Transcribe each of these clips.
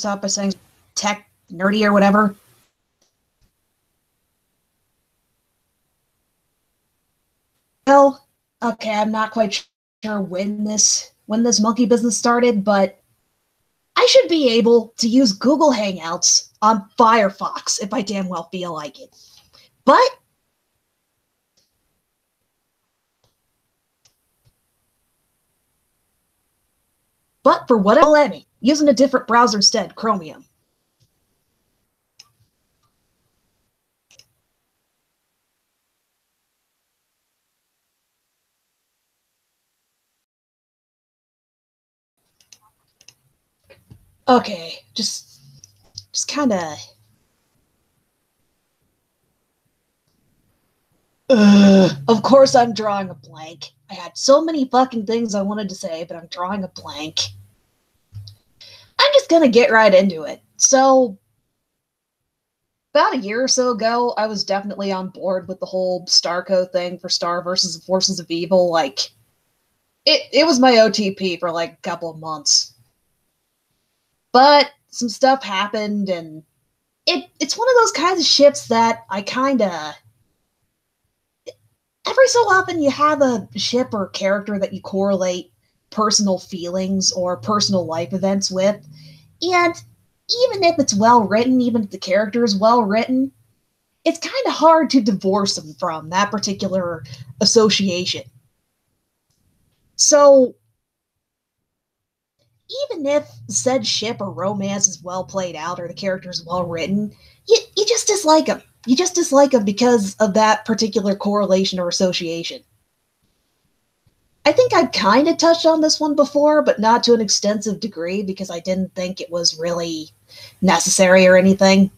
this out by saying tech nerdy or whatever. Well, okay, I'm not quite sure when this monkey business started, but I should be able to use Google Hangouts on Firefox if I damn well feel like it. But for whatever, let me using a different browser instead, Chromium. Okay, just kind of. Of course, I'm drawing a blank. I had so many fucking things I wanted to say, but I'm drawing a blank. I'm just gonna get right into it. So, about a year or so ago, I was definitely on board with the whole Starco thing for Star versus the Forces of Evil. Like, it was my OTP for like a couple of months. But some stuff happened, and it's one of those kinds of ships that I kind of... Every so often you have a ship or character that you correlate personal feelings or personal life events with, and even if it's well written, even if the character is well written, it's kind of hard to divorce them from that particular association. So even if said ship or romance is well played out or the character is well written, you just dislike them. You just dislike them because of that particular correlation or association. I think I've kind of touched on this one before, but not to an extensive degree because I didn't think it was really necessary or anything.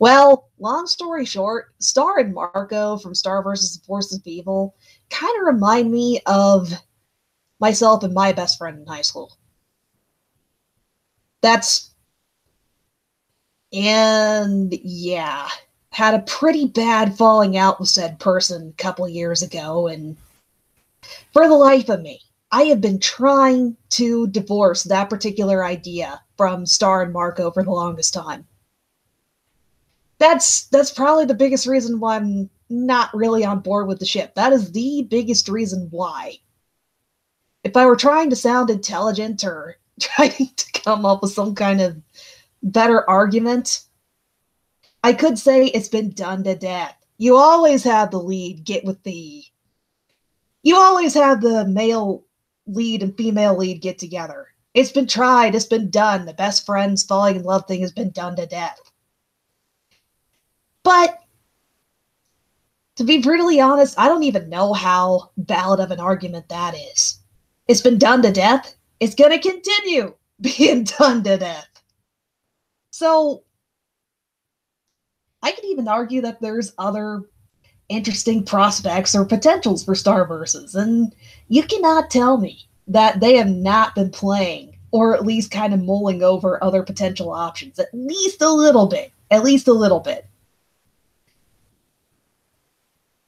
Well, long story short, Star and Marco from Star vs. the Forces of Evil kind of remind me of myself and my best friend in high school. And yeah, had a pretty bad falling out with said person a couple of years ago, and for the life of me, I have been trying to divorce that particular idea from Star and Marco for the longest time. That's probably the biggest reason why I'm not really on board with the ship. That is the biggest reason why. If I were trying to sound intelligent or trying to come up with some kind of better argument, I could say it's been done to death. You always have the lead get with the... You always have the male lead and female lead get together. It's been tried, it's been done. The best friends falling in love thing has been done to death. But to be brutally honest, I don't even know how valid of an argument that is. It's been done to death. It's going to continue being done to death. So I could even argue that there's other interesting prospects or potentials for Starverses, and you cannot tell me that they have not been playing or at least kind of mulling over other potential options, at least a little bit. At least a little bit.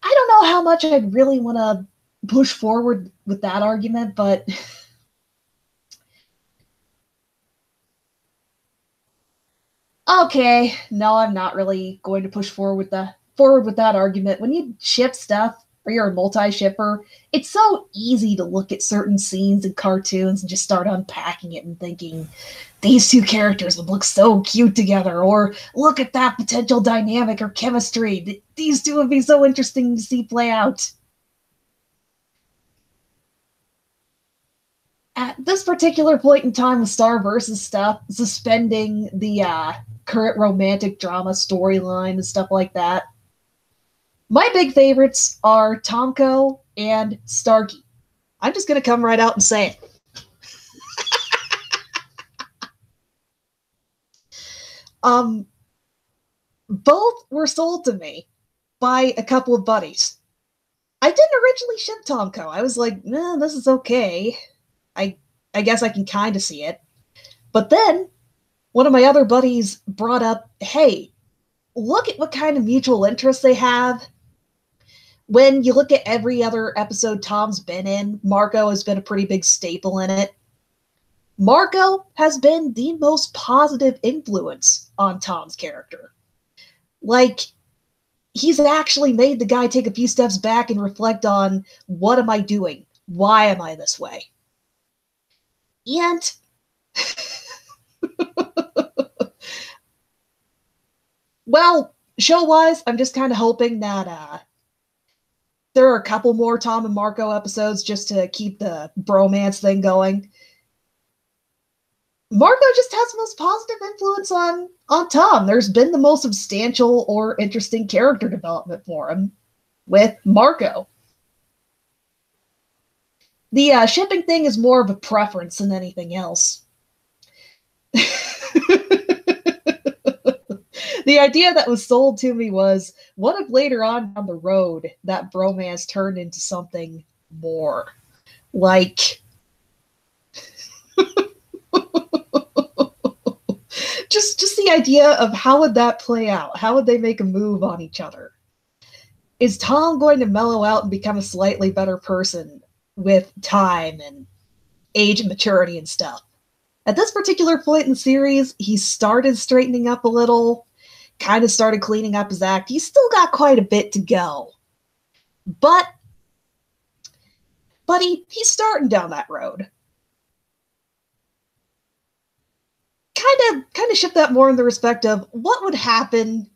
I don't know how much I'd really want to push forward with that argument, but okay, no, I'm not really going to push forward with that argument. When you ship stuff or you're a multi-shipper, it's so easy to look at certain scenes and cartoons and just start unpacking it and thinking, these two characters would look so cute together, or look at that potential dynamic or chemistry. These two would be so interesting to see play out. At this particular point in time with Star versus stuff, suspending the current romantic drama storyline and stuff like that, my big favorites are Tomko and Starkey. I'm just going to come right out and say it. Both were sold to me by a couple of buddies. I didn't originally ship Tomko. I was like, this is okay. I guess I can kind of see it. But then one of my other buddies brought up, hey, look at what kind of mutual interests they have. When you look at every other episode Tom's been in, Marco has been a pretty big staple in it. Marco has been the most positive influence on Tom's character. Like, he's actually made the guy take a few steps back and reflect on, what am I doing? Why am I this way? And well, show-wise, I'm just kind of hoping that there are a couple more Tom and Marco episodes just to keep the bromance thing going. Marco just has the most positive influence on Tom. There's been the most substantial or interesting character development for him with Marco. The shipping thing is more of a preference than anything else. The idea that was sold to me was, what if later on down the road that bromance turned into something more? Like, just the idea of how would that play out? How would they make a move on each other? Is Tom going to mellow out and become a slightly better person with time and age and maturity and stuff? At this particular point in the series, he started straightening up a little, kind of started cleaning up his act. He's still got quite a bit to go. But he's starting down that road. Kind of shift that more in the respect of what would happen,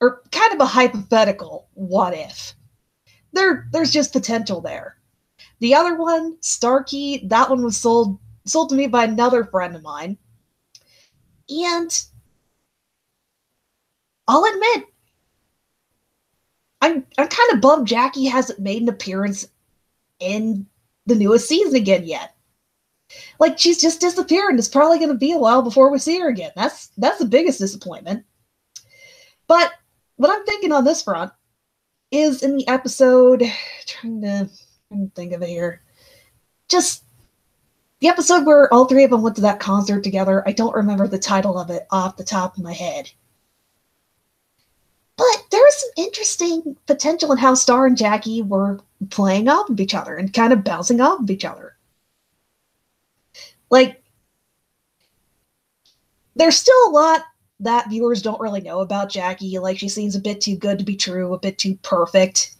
or kind of a hypothetical what if. There's just potential there. The other one, Starkey, that one was sold to me by another friend of mine. And I'll admit, I'm kind of bummed Jackie hasn't made an appearance in the newest season again yet. Like, she's just disappeared. It's probably going to be a while before we see her again. That's the biggest disappointment. But what I'm thinking on this front is in the episode, trying to think of it here, just the episode where all three of them went to that concert together. I don't remember the title of it off the top of my head. But there was some interesting potential in how Star and Jackie were playing off of each other and kind of bouncing off of each other. Like, there's still a lot that viewers don't really know about Jackie. Like, she seems a bit too good to be true, a bit too perfect.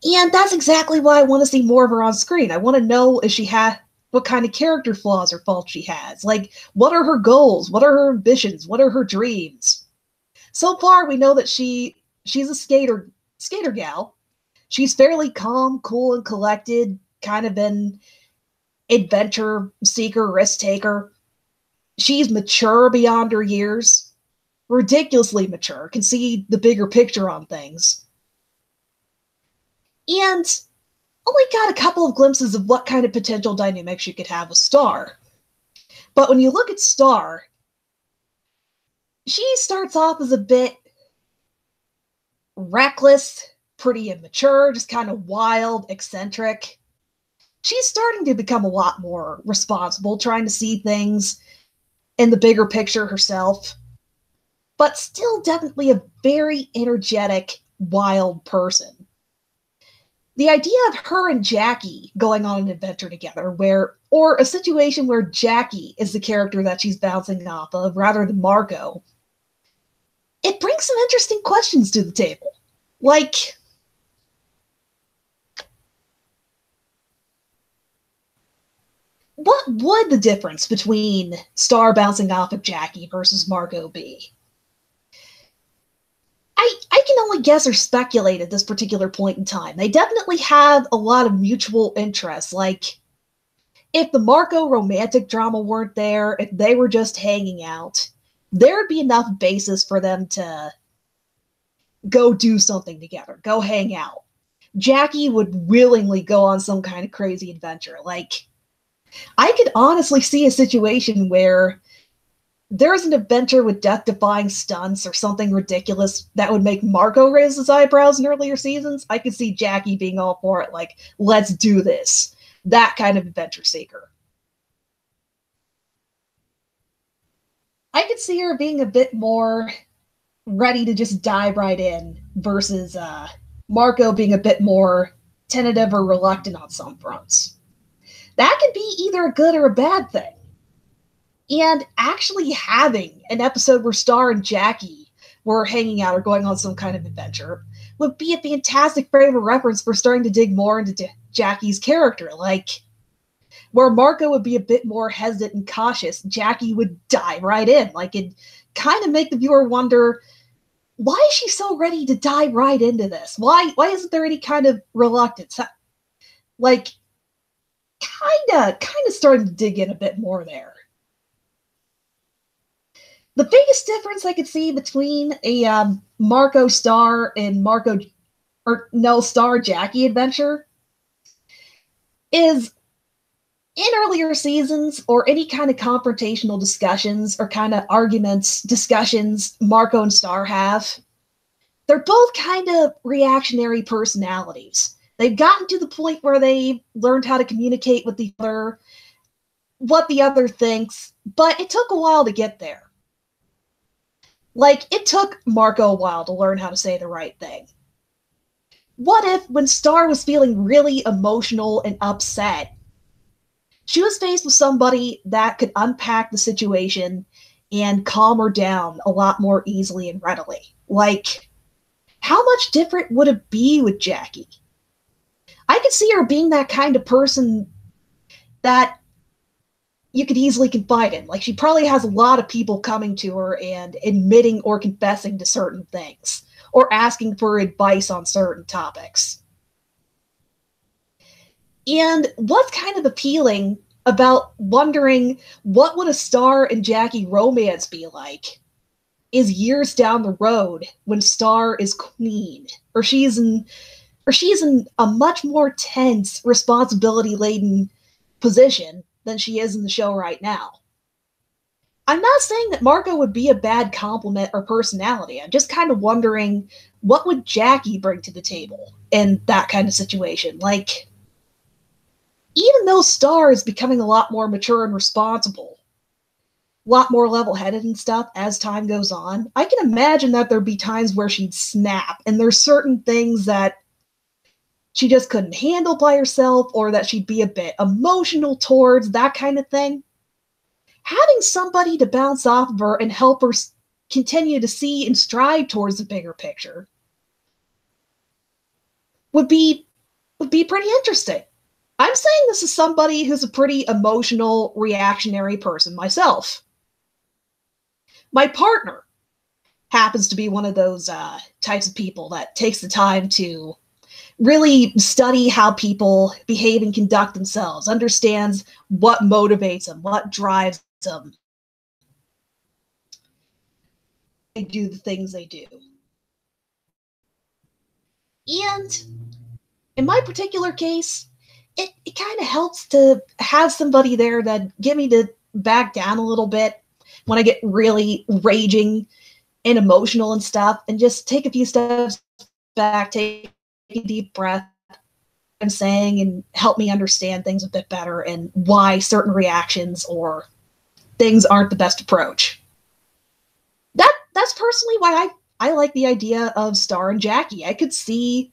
And that's exactly why I want to see more of her on screen. I want to know if she had what kind of character flaws or faults she has. Like, what are her goals? What are her ambitions? What are her dreams? So far, we know that she's a skater gal. She's fairly calm, cool, and collected, kind of an adventure seeker, risk taker. She's mature beyond her years, ridiculously mature, can see the bigger picture on things. And only got a couple of glimpses of what kind of potential dynamics you could have with Star. But when you look at Star, she starts off as a bit reckless, pretty immature, just kind of wild, eccentric. She's starting to become a lot more responsible, trying to see things in the bigger picture herself, but still definitely a very energetic, wild person. The idea of her and Jackie going on an adventure together, or a situation where Jackie is the character that she's bouncing off of rather than Marco, it brings some interesting questions to the table. Like, what would the difference between Star bouncing off of Jackie versus Marco be? I can only guess or speculate at this particular point in time. They definitely have a lot of mutual interests. Like, if the Marco romantic drama weren't there, if they were just hanging out, there'd be enough basis for them to go do something together, go hang out. Jackie would willingly go on some kind of crazy adventure. Like, I could honestly see a situation where there's an adventure with death-defying stunts or something ridiculous that would make Marco raise his eyebrows in earlier seasons. I could see Jackie being all for it, like, let's do this. That kind of adventure seeker. I could see her being a bit more ready to just dive right in versus Marco being a bit more tentative or reluctant on some fronts. That could be either a good or a bad thing. And actually having an episode where Star and Jackie were hanging out or going on some kind of adventure would be a fantastic frame of reference for starting to dig more into Jackie's character. Like, where Marco would be a bit more hesitant and cautious, Jackie would dive right in. Like, it'd kind of make the viewer wonder, why is she so ready to dive right into this? Why isn't there any kind of reluctance? Like, kind of starting to dig in a bit more there. The biggest difference I could see between a Marco Star and Star Jackie adventure is in earlier seasons or any kind of confrontational discussions or kind of discussions Marco and Star have. They're both kind of reactionary personalities. They've gotten to the point where they learned how to communicate with the other, what the other thinks, but it took a while to get there. Like, it took Marco a while to learn how to say the right thing. What if, when Star was feeling really emotional and upset, she was faced with somebody that could unpack the situation and calm her down a lot more easily and readily? Like, how much different would it be with Jackie? I could see her being that kind of person that you could easily confide in. Like, she probably has a lot of people coming to her and admitting or confessing to certain things, or asking for advice on certain topics. And what's kind of appealing about wondering what would a Star and Jackie romance be like is years down the road when Star is queen, or she's in a much more tense, responsibility-laden position than she is in the show right now. I'm not saying that Marco would be a bad compliment or personality. I'm just kind of wondering, what would Jackie bring to the table in that kind of situation? Like, even though Star is becoming a lot more mature and responsible, a lot more level-headed and stuff as time goes on, I can imagine that there'd be times where she'd snap, and there's certain things that she just couldn't handle by herself, or that she'd be a bit emotional towards, that kind of thing. Having somebody to bounce off of her and help her continue to see and strive towards the bigger picture would be pretty interesting. I'm saying this is somebody who's a pretty emotional, reactionary person myself. My partner happens to be one of those types of people that takes the time to really study how people behave and conduct themselves, understands what motivates them, what drives them. They do the things they do. And in my particular case, it kind of helps to have somebody there that get me to back down a little bit when I get really raging and emotional and stuff, and just take a few steps back, take a deep breath, I'm saying, and help me understand things a bit better and why certain reactions or things aren't the best approach. That's personally why I like the idea of Star and Jackie. I could see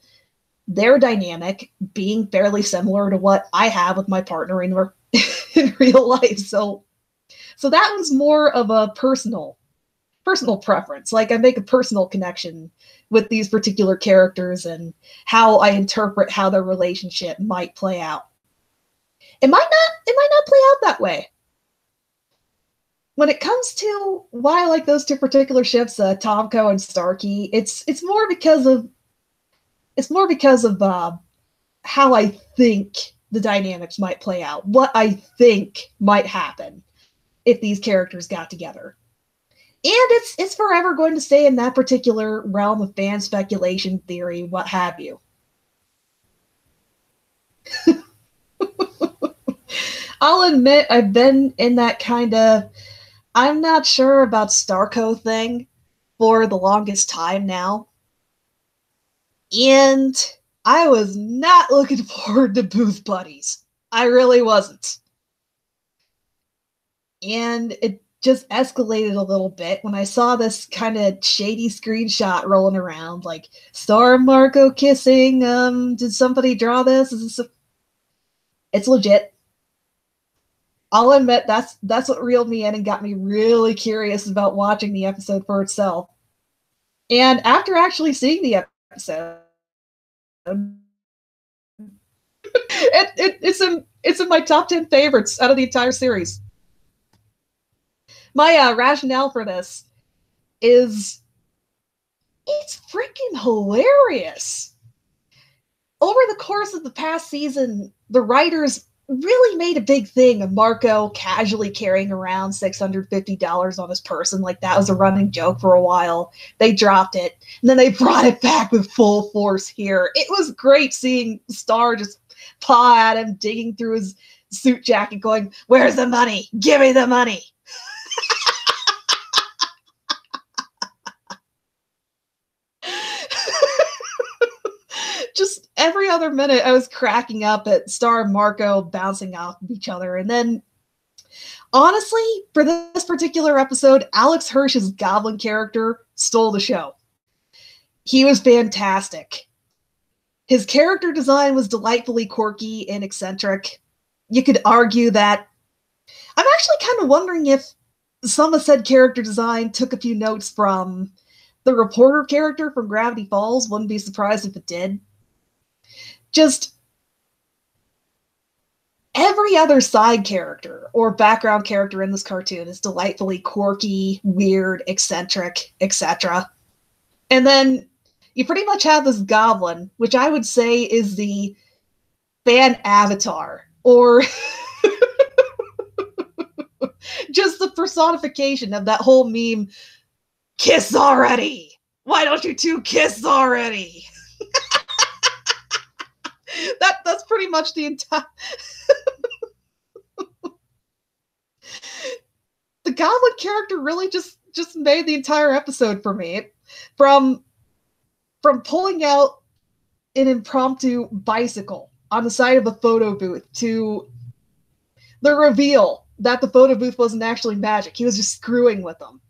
their dynamic being fairly similar to what I have with my partner in real life. So that was more of a personal preference. Like, I make a personal connection with these particular characters and how I interpret how their relationship might play out. It might not play out that way. When it comes to why I like those two particular ships, Tomko and Starkey, it's more because of how I think the dynamics might play out, what I think might happen if these characters got together. And it's forever going to stay in that particular realm of fan speculation, theory, what have you. I'll admit I've been in that kind of I'm not sure about Starco thing for the longest time now. And I was not looking forward to Booth Buddies. I really wasn't. And it just escalated a little bit when I saw this kind of shady screenshot rolling around, like, Star and Marco kissing, did somebody draw this? It's legit. I'll admit that's what reeled me in and got me really curious about watching the episode for itself. And after actually seeing the episode, it's in my top 10 favorites out of the entire series. My rationale for this is it's freaking hilarious. Over the course of the past season, the writers really made a big thing of Marco casually carrying around $650 on his person. Like that was a running joke for a while. They dropped it, and then they brought it back with full force here. It was great seeing Star just paw at him, digging through his suit jacket, going, "Where's the money? Give me the money." Just every other minute, I was cracking up at Star and Marco bouncing off of each other. And then, honestly, for this particular episode, Alex Hirsch's Goblin character stole the show. He was fantastic. His character design was delightfully quirky and eccentric. You could argue that. I'm actually kind of wondering if some of said character design took a few notes from the reporter character from Gravity Falls. Wouldn't be surprised if it did. Just every other side character or background character in this cartoon is delightfully quirky, weird, eccentric, etc. And then you pretty much have this goblin, which I would say is the fan avatar, or just the personification of that whole meme, kiss already! Why don't you two kiss already? That's pretty much the entire. The goblin character really just made the entire episode for me. From pulling out an impromptu bicycle on the side of a photo booth to the reveal that the photo booth wasn't actually magic. He was just screwing with them.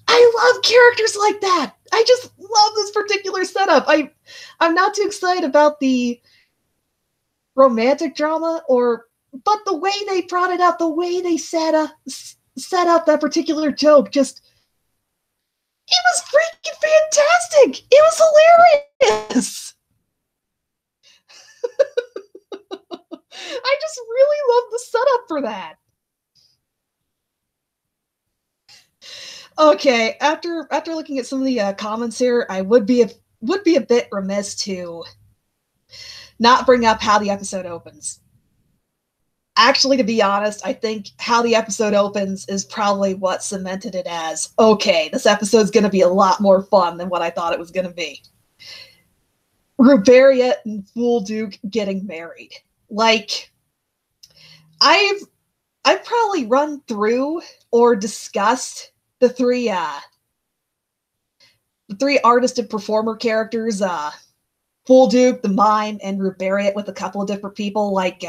I love characters like that. I just love this particular setup. I'm not too excited about the romantic drama, but the way they brought it up, the way they set up that particular joke, just it was freaking fantastic. It was hilarious. I just really love the setup for that. Okay, after looking at some of the comments here, I would be a bit remiss to not bring up how the episode opens. Actually, to be honest, I think how the episode opens is probably what cemented it as, okay, this episode's going to be a lot more fun than what I thought it was going to be. Ruberia and Fool Duke getting married. Like, I've probably run through or discussed the three artist and performer characters, Fool Duke, the Mime, and Ruberia with a couple of different people, like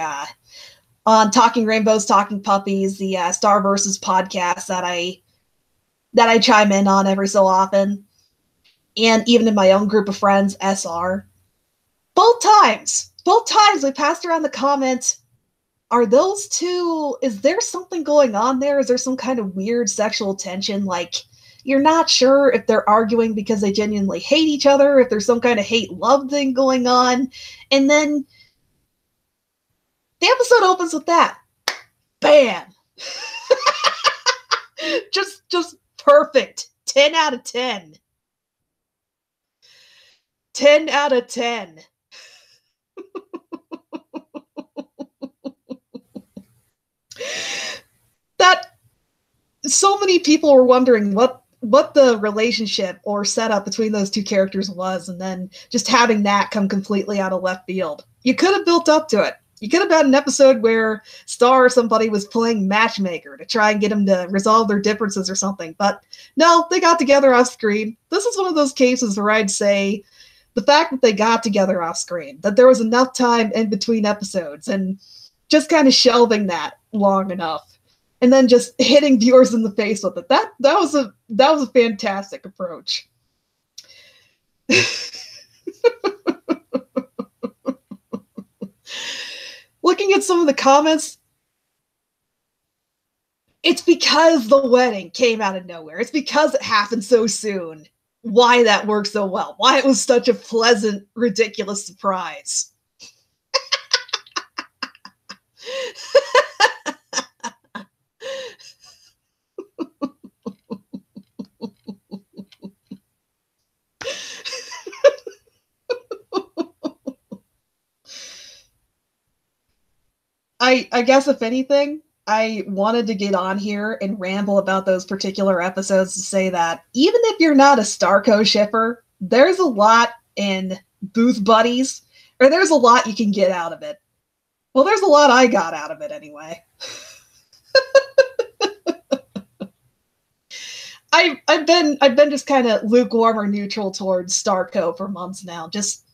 on Talking Rainbows, Talking Puppies, the Star Versus podcast that I chime in on every so often, and even in my own group of friends, SR. Both times we passed around the comment, are those two, is there something going on there? Is there some kind of weird sexual tension? Like, you're not sure if they're arguing because they genuinely hate each other, if there's some kind of hate-love thing going on. And then the episode opens with that. Bam! just perfect. 10 out of 10. 10 out of 10. That so many people were wondering what the relationship or setup between those two characters was, and then just having that come completely out of left field. You could have built up to it. You could have had an episode where Star or somebody was playing matchmaker to try and get them to resolve their differences or something. But no, they got together off screen. This is one of those cases where I'd say the fact that they got together off screen, that there was enough time in between episodes, and just kind of shelving that long enough, and then just hitting viewers in the face with it. That was a fantastic approach. Looking at some of the comments, It's because the wedding came out of nowhere. It's because it happened so soon. Why that worked so well. Why it was such a pleasant, ridiculous surprise. I guess if anything, I wanted to get on here and ramble about those particular episodes to say that even if you're not a Starco shipper, there's a lot in Booth Buddies, or there's a lot you can get out of it. Well, there's a lot I got out of it anyway. I've been just kind of lukewarm or neutral towards Starco for months now. Just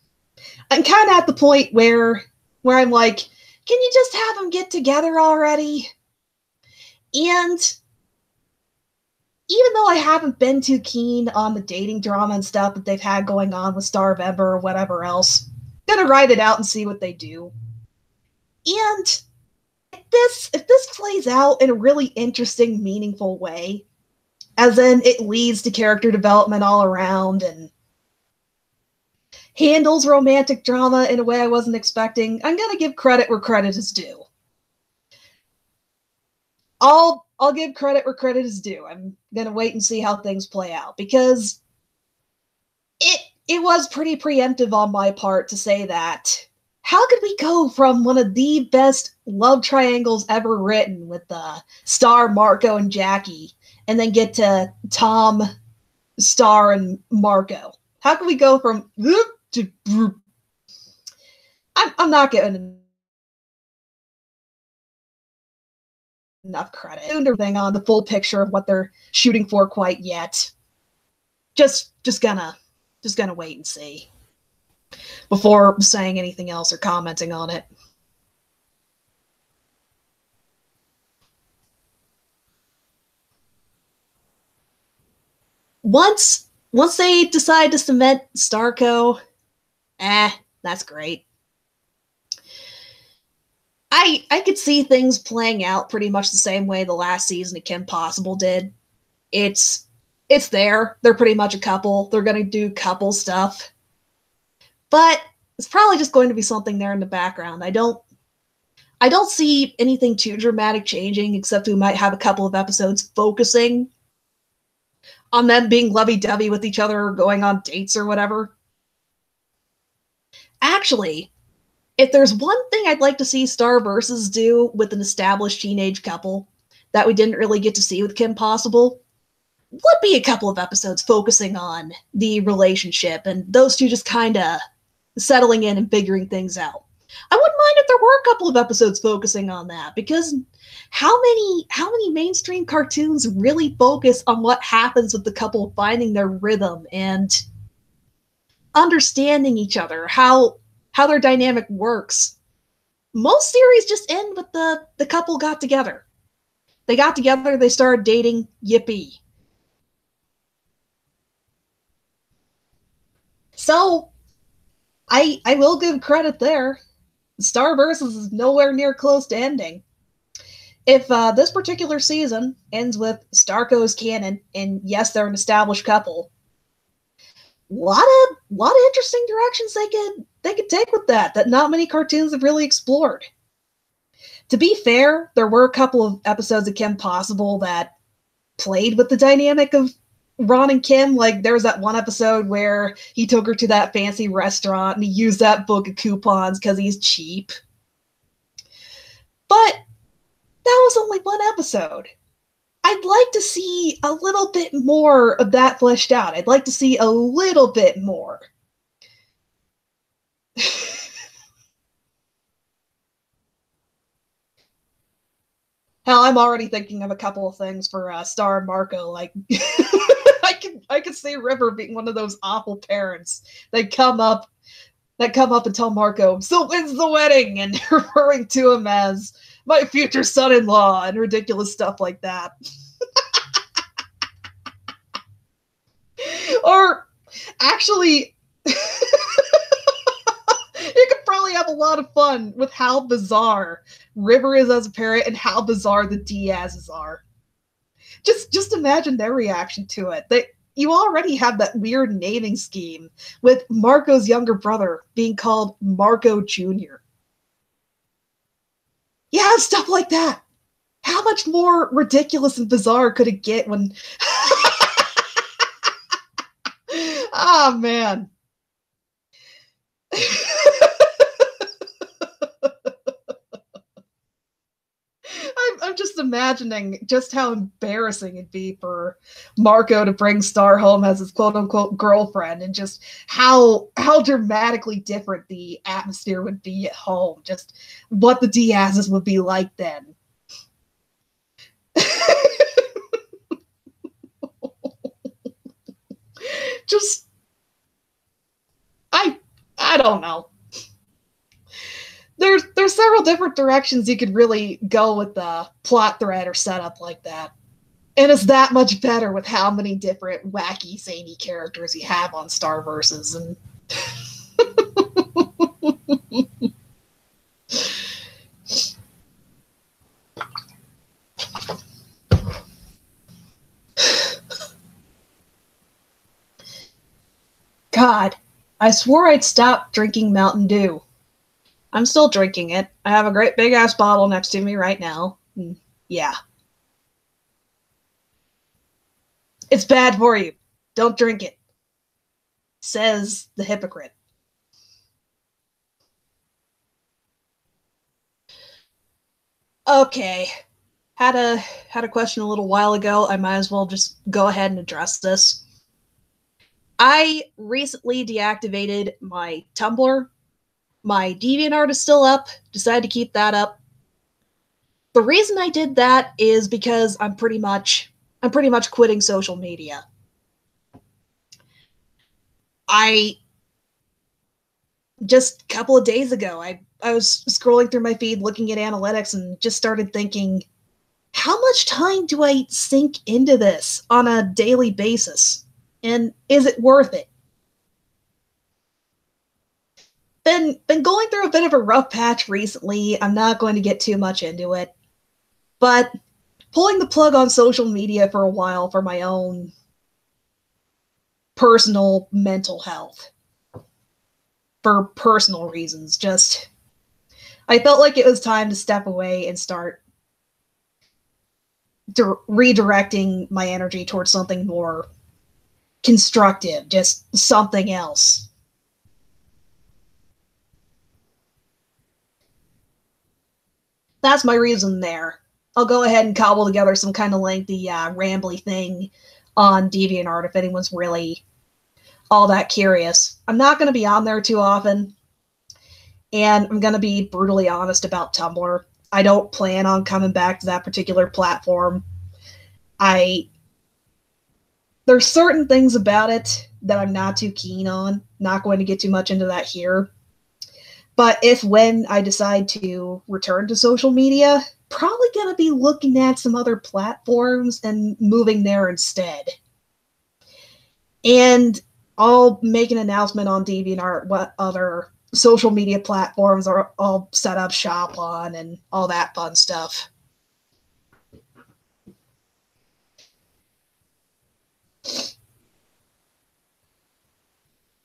I'm kind of at the point where I'm like, can you just have them get together already? And even though I haven't been too keen on the dating drama and stuff that they've had going on with Starvember or whatever else, I'm gonna ride it out and see what they do. And if this plays out in a really interesting, meaningful way, as in it leads to character development all around and handles romantic drama in a way I wasn't expecting, I'm gonna give credit where credit is due. I'll give credit where credit is due. I'm gonna wait and see how things play out, because it was pretty preemptive on my part to say that how could we go from one of the best love triangles ever written with Star, Marco, and Jackie, and then get to Tom, Star, and Marco? How can we go from to I'm not getting enough credit and everything on the full picture of what they're shooting for quite yet. Just gonna wait and see before saying anything else or commenting on it. Once they decide to cement Starco, that's great. I could see things playing out pretty much the same way the last season of Kim Possible did. It's there. They're pretty much a couple. They're going to do couple stuff. But it's probably just going to be something there in the background. I don't see anything too dramatic changing, except we might have a couple of episodes focusing on them being lovey-dovey with each other or going on dates or whatever. Actually, if there's one thing I'd like to see Star Versus do with an established teenage couple that we didn't really get to see with Kim Possible, would be a couple of episodes focusing on the relationship and those two just kind of settling in and figuring things out. I wouldn't mind if there were a couple of episodes focusing on that, because how many mainstream cartoons really focus on what happens with the couple finding their rhythm and understanding each other, how their dynamic works? Most series just end with the couple got together. They got together, they started dating, yippee. So, I will give credit there. Star Versus is nowhere near close to ending. If this particular season ends with Starco's canon, and yes, they're an established couple, lot of interesting directions they could take with that not many cartoons have really explored. To be fair, there were a couple of episodes of Kim Possible that played with the dynamic of Ron and Kim. Like, there was that one episode where he took her to that fancy restaurant and he used that book of coupons because he's cheap. But that was only one episode. I'd like to see a little bit more of that fleshed out. I'd like to see a little bit more. Hell, I'm already thinking of a couple of things for Star and Marco. Like, I could see River being one of those awful parents that come up and tell Marco, "So when's the wedding?" and referring to him as my future son-in-law and ridiculous stuff like that. Or actually, you could probably have a lot of fun with how bizarre River is as a parent and how bizarre the Diazes are. Just imagine their reaction to it. You already have that weird naming scheme with Marco's younger brother being called Marco Jr. Yeah, stuff like that. How much more ridiculous and bizarre could it get when... Ah, man. I'm just imagining just how embarrassing it'd be for Marco to bring Star home as his quote-unquote girlfriend, and just how dramatically different the atmosphere would be at home. Just what the Diazes would be like then. Just I don't know. There's several different directions you could really go with the plot thread or setup like that. And it's that much better with how many different wacky, zany characters you have on Starverses. And God, I swore I'd stop drinking Mountain Dew. I'm still drinking it. I have a great big ass bottle next to me right now. Yeah. It's bad for you. Don't drink it. Says the hypocrite. Okay. Had a question a little while ago. I might as well just go ahead and address this. I recently deactivated my Tumblr. My DeviantArt is still up. Decided to keep that up. The reason I did that is because I'm pretty much quitting social media. I just a couple of days ago, I was scrolling through my feed looking at analytics and just started thinking, how much time do I sink into this on a daily basis? And is it worth it? Been going through a bit of a rough patch recently. I'm not going to get too much into it. But pulling the plug on social media for a while for my own personal mental health. For personal reasons. Just, I felt like it was time to step away and start redirecting my energy towards something more constructive. Just something else. That's my reason there. I'll go ahead and cobble together some kind of lengthy, rambly thing on DeviantArt if anyone's really all that curious. I'm not going to be on there too often, and I'm going to be brutally honest about Tumblr. I don't plan on coming back to that particular platform. There's certain things about it that I'm not too keen on. Not going to get too much into that here. But when I decide to return to social media, probably going to be looking at some other platforms and moving there instead. And I'll make an announcement on DeviantArt what other social media platforms I'll set up shop on and all that fun stuff.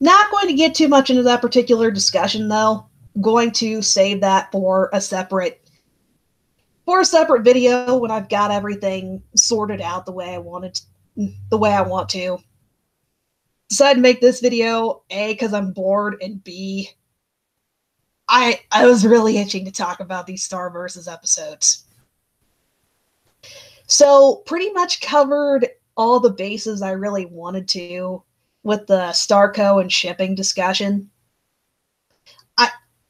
Not going to get too much into that particular discussion, though. I'm going to save that for a separate video when I've got everything sorted out the way I want to. Decided to make this video, A, because I'm bored, and B, I was really itching to talk about these Starverses episodes. So pretty much covered all the bases I really wanted to with the Starco and shipping discussion.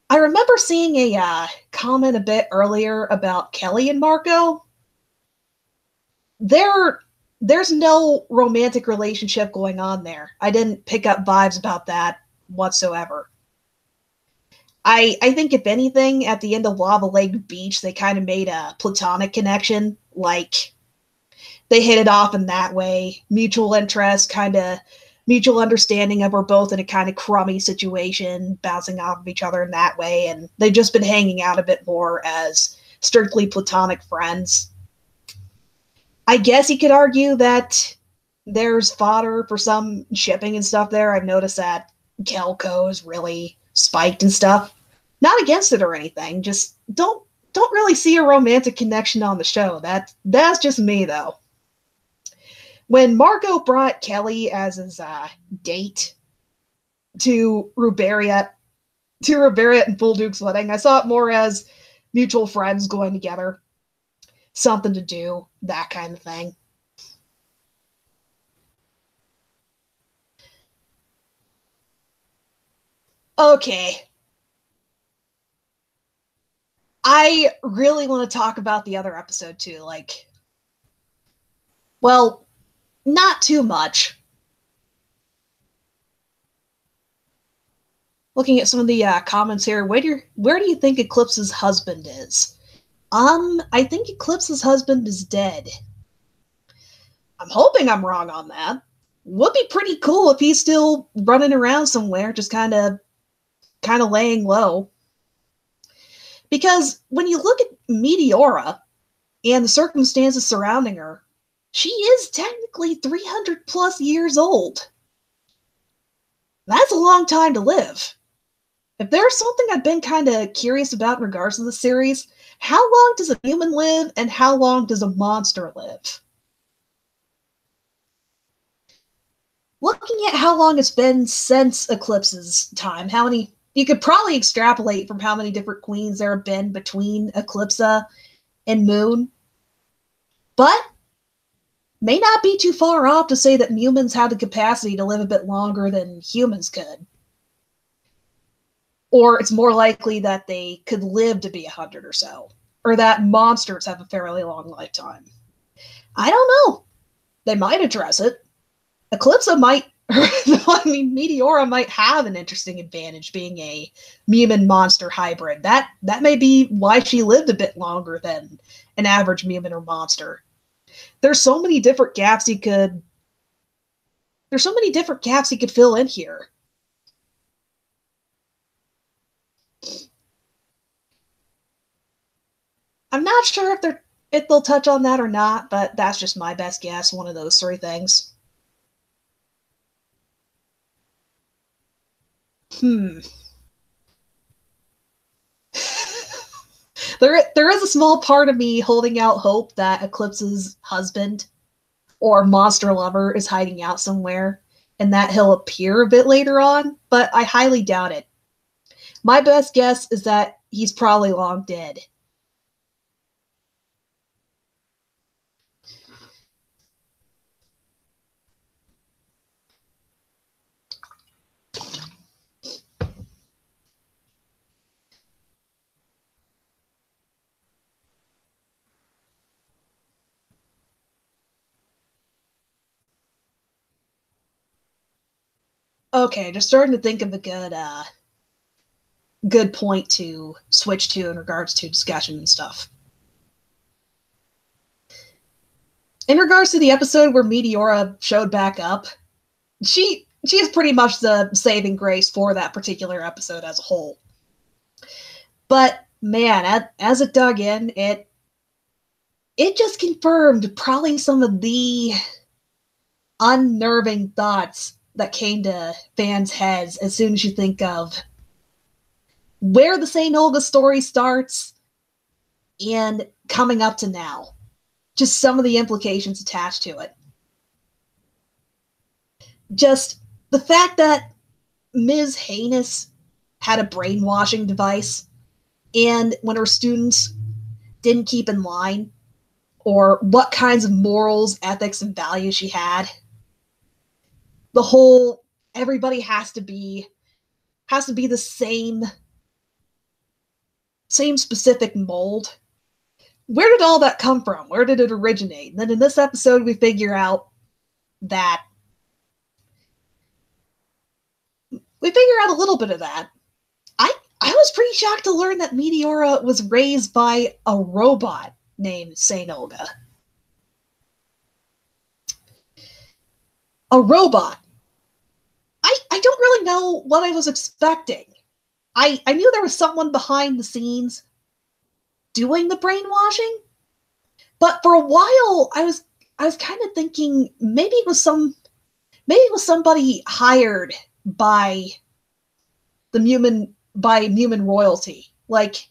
I remember seeing a comment a bit earlier about Kelly and Marco. There's no romantic relationship going on there. I didn't pick up vibes about that whatsoever. I think if anything, at the end of Lava Lake Beach, they kind of made a platonic connection. Like, they hit it off in that way. Mutual interest, kind of mutual understanding of we're both in a kind of crummy situation, bouncing off of each other in that way, and they've just been hanging out a bit more as strictly platonic friends. I guess you could argue that there's fodder for some shipping and stuff there. I've noticed that Kelco is really spiked and stuff. Not against it or anything. Just don't really see a romantic connection on the show. That's just me though. When Marco brought Kelly as his date to Ruberia and Full Duke's wedding, I saw it more as mutual friends going together, something to do, that kind of thing. Okay, I really want to talk about the other episode too. Like, well, not too much. Looking at some of the comments here, where do you think Eclipse's husband is? I think Eclipse's husband is dead. I'm hoping I'm wrong on that. Would be pretty cool if he's still running around somewhere, just kind of laying low. Because when you look at Meteora and the circumstances surrounding her, she is technically 300 plus years old. That's a long time to live. If there's something I've been kind of curious about in regards to the series, how long does a human live and how long does a monster live? Looking at how long it's been since Eclipse's time, how many you could probably extrapolate from how many different queens there have been between Eclipsa and Moon. But may not be too far off to say that humans have the capacity to live a bit longer than humans could. Or it's more likely that they could live to be 100 or so. Or that monsters have a fairly long lifetime. I don't know. They might address it. Eclipsa might, I mean, Meteora might have an interesting advantage being a human monster hybrid. That may be why she lived a bit longer than an average human or monster. There's so many different gaps he could fill in here. I'm not sure if they'll touch on that or not, but that's just my best guess. One of those three things. There is a small part of me holding out hope that Eclipse's husband or monster lover is hiding out somewhere and that he'll appear a bit later on, but I highly doubt it. My best guess is that he's probably long dead. Okay, just starting to think of a good point to switch to in regards to discussion and stuff. In regards to the episode where Meteora showed back up, she is pretty much the saving grace for that particular episode as a whole. But man, as it dug in, it just confirmed probably some of the unnerving thoughts that came to fans' heads as soon as you think of where the St. Olga story starts and coming up to now. Just some of the implications attached to it. Just the fact that Ms. Heinous had a brainwashing device, and when her students didn't keep in line, or what kinds of morals, ethics, and values she had, the whole everybody has to be the same specific mold. Where did all that come from? Where did it originate? And then in this episode, we figure out a little bit of that. I was pretty shocked to learn that Meteora was raised by a robot named St. Olga. A robot. I don't really know what I was expecting. I knew there was someone behind the scenes doing the brainwashing, but for a while I I was kind of thinking maybe it was somebody hired by by Mumin royalty. Like,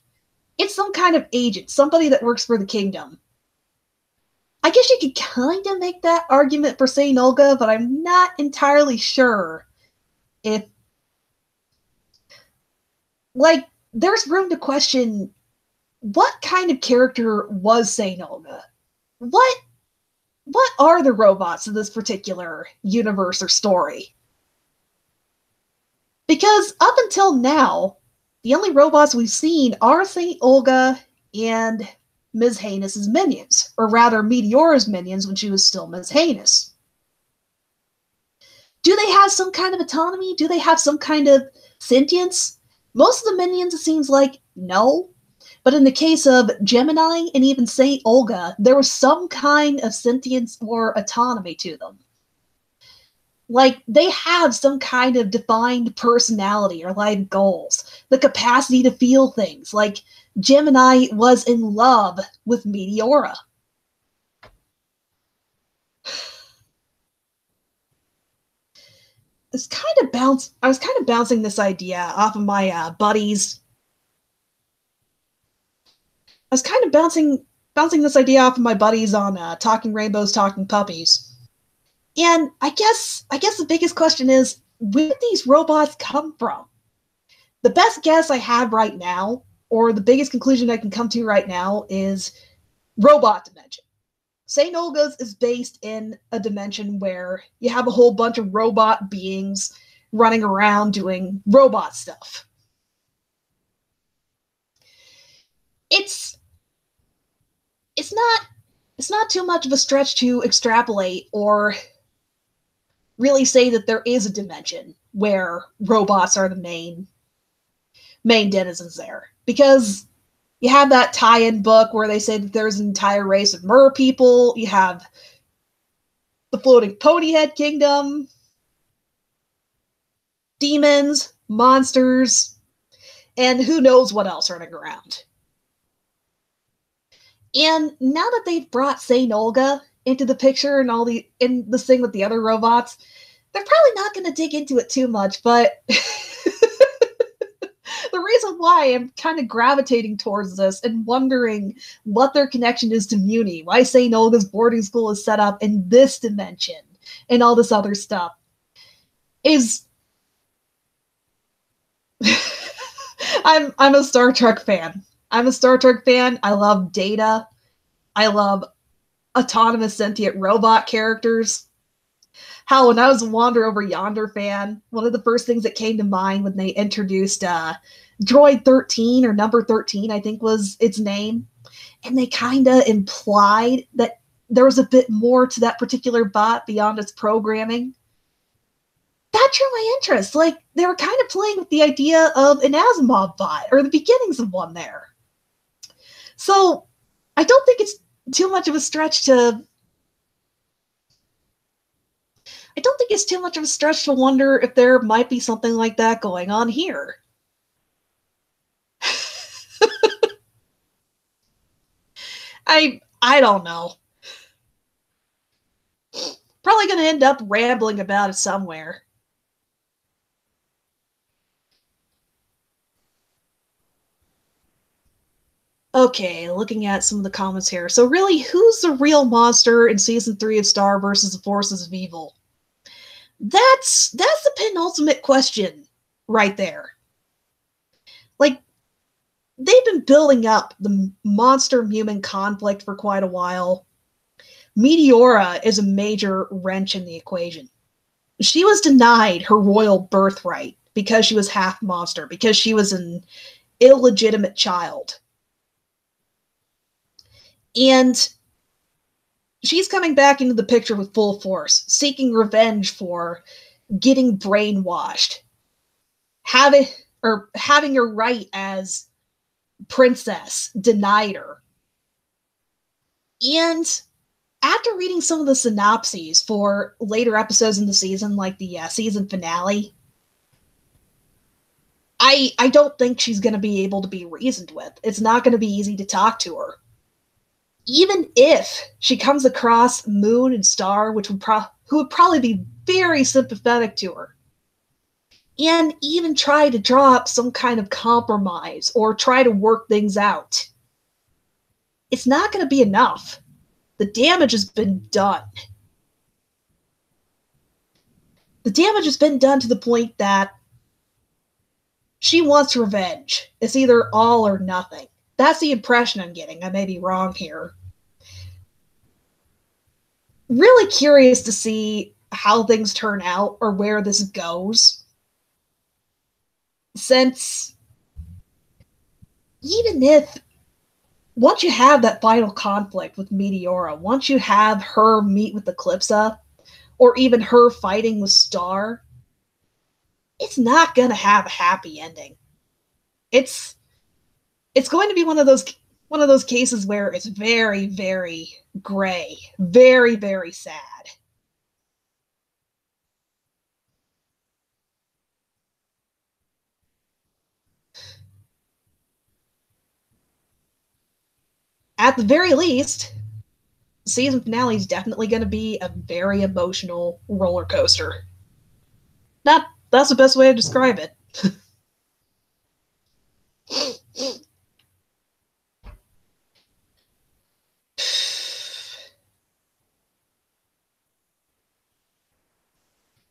it's some kind of agent, somebody that works for the kingdom. I guess you could kind of make that argument for Saint Olga, but I'm not entirely sure if, like, there's room to question what kind of character was Saint Olga? What are the robots in this particular universe or story? Because up until now, the only robots we've seen are Saint Olga and Ms. Heinous' minions, or rather Meteora's minions when she was still Ms. Heinous. Do they have some kind of autonomy? Do they have some kind of sentience? Most of the minions, it seems like, no. But in the case of Gemini and even Saint Olga, there was some kind of sentience or autonomy to them. Like, they have some kind of defined personality or life goals, the capacity to feel things. Like, Gemini was in love with Meteora. I was kind of bouncing this idea off of my buddies. I was kind of bouncing this idea off of my buddies on Talking Rainbows, Talking Puppies. And I guess the biggest question is, where did these robots come from? The best guess I have right now, or the biggest conclusion I can come to right now, is robot dimension. St. Olga's is based in a dimension where you have a whole bunch of robot beings running around doing robot stuff. It's not too much of a stretch to extrapolate or really say that there is a dimension where robots are the main denizens there, because you have that tie-in book where they say that there's an entire race of mer people. You have the floating ponyhead kingdom, demons, monsters, and who knows what else running around. And now that they've brought Saint Olga into the picture and in this thing with the other robots, they're probably not going to dig into it too much, but the reason why I'm kind of gravitating towards this and wondering what their connection is to Muni, why St. Olga's boarding school is set up in this dimension and all this other stuff, is I'm a Star Trek fan. I'm a Star Trek fan. I love Data. I love autonomous sentient robot characters. How when I was a Wander Over Yonder fan, one of the first things that came to mind when they introduced Droid 13, or Number 13, I think was its name, and they kind of implied that there was a bit more to that particular bot beyond its programming. That drew my interest. Like, they were kind of playing with the idea of an Asimov bot, or the beginnings of one there. So I don't think it's too much of a stretch to wonder if there might be something like that going on here. I don't know. Probably going to end up rambling about it somewhere. Okay, looking at some of the comments here. So really, who's the real monster in Season 3 of Star versus the Forces of Evil? That's the penultimate question right there. Like, they've been building up the monster-human conflict for quite a while. Meteora is a major wrench in the equation. She was denied her royal birthright because she was half monster, because she was an illegitimate child. And she's coming back into the picture with full force, seeking revenge for getting brainwashed, having her right as princess denied her. And after reading some of the synopses for later episodes in the season, like the season finale, I don't think she's going to be able to be reasoned with. It's not going to be easy to talk to her. Even if she comes across Moon and Star, who would probably be very sympathetic to her, and even try to draw up some kind of compromise or try to work things out, it's not going to be enough. The damage has been done. The damage has been done to the point that she wants revenge. It's either all or nothing. That's the impression I'm getting. I may be wrong here. Really curious to see how things turn out or where this goes. Since even if once you have that final conflict with Meteora, once you have her meet with Eclipsa, or even her fighting with Star, it's not gonna have a happy ending. It's going to be one of those cases where it's very, very gray, very, very sad. At the very least, season finale is definitely going to be a very emotional roller coaster. That's the best way to describe it.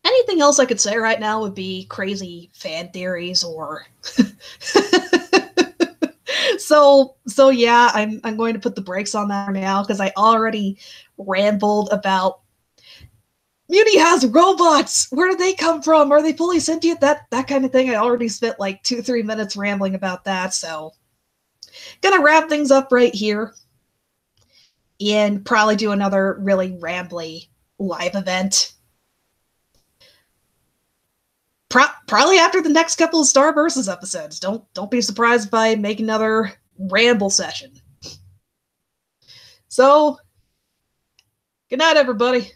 Anything else I could say right now would be crazy fan theories or so yeah, I'm going to put the brakes on that now because I already rambled about Muni has robots. Where do they come from? Are they fully sentient? That kind of thing. I already spent like 2-3 minutes rambling about that. So, gonna wrap things up right here, and probably do another really rambly live event. Probably after the next couple of Star Versus episodes. Don't be surprised if I make another ramble session. So, good night, everybody.